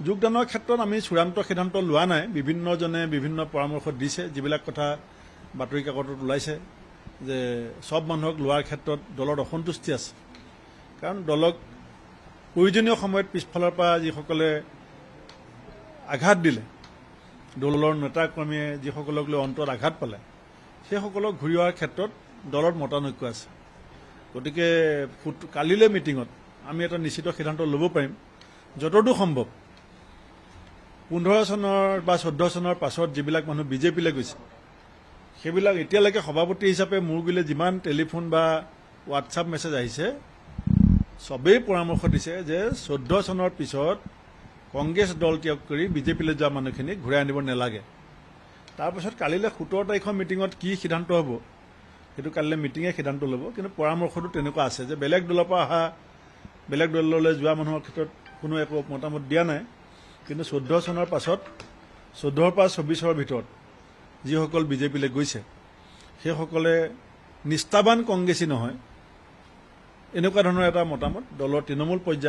যোগদানৰ ক্ষেত্ৰত আমি চূড়ান্ত সিদ্ধান্ত লোৱা নাই বিভিন্নজনে বিভিন্ন পৰামৰ্শ দিছে যিবিলাক কথা বাতৰি কাকতত ওলাইছে যে সব মানুহক লোৱাৰ ক্ষেত্ৰত দলৰ অসন্তুষ্টি আছে কাৰণ দলক প্ৰয়োজনীয় সময়ত পিছফালৰ পৰা যিসকলে আঘাত দিলে দলৰ নেতা কৰ্মীয়ে যিসকলক লৈ অন্তৰত আঘাত পালে সেইসকলক ঘূৰি অহাৰ ক্ষেত্ৰত দলত মতানৈক্য আছে গতিকে কালিলৈ মিটিঙত আমি এটা নিশ্চিত সিদ্ধান্ত ল'ব পাৰিম যতদূৰ সম্ভৱ 15 চনৰ বা 14 চনৰ পাছত যিবিলাক মানুহ বিজেপিলৈ গৈছে সেইবিলাক এতিয়ালৈকে সভাপতি হিচাপে মোৰ গুৰিলে যিমান টেলিফোন বা হোৱাটছআপ মেছেজ আহিছে সবেই পৰামৰ্শ দিছে যে 14 চনৰ পিছত কংগ্ৰেছ দল ত্যাগ কৰি বিজেপিলৈ যোৱা মানুহখিনিক ঘূৰাই আনিব নালাগে তাৰপিছত কালিলৈ 17 তাৰিখৰ মিটিঙত কি সিদ্ধান্ত হ'ব সেইটো কালিলৈ মিটিঙে সিদ্ধান্ত ল'ব কিন্তু পৰামৰ্শটো তেনেকুৱা আছে যে বেলেগ দলৰ পৰা অহা বেলেগ দললৈ যোৱা মানুহৰ ক্ষেত্ৰত কোনো একো মতামত দিয়া নাই কিন্তু 14 চনৰ পাছত 14ৰ পৰা 24ৰ ভিতৰত যিসকল বিজেপিলৈ গৈছে সেইসকলে নিষ্ঠাবান কংগ্ৰেছী নহয় এনেকুৱা ধৰণৰ এটা মতামত দলৰ তৃণমূল পৰ্যায়ত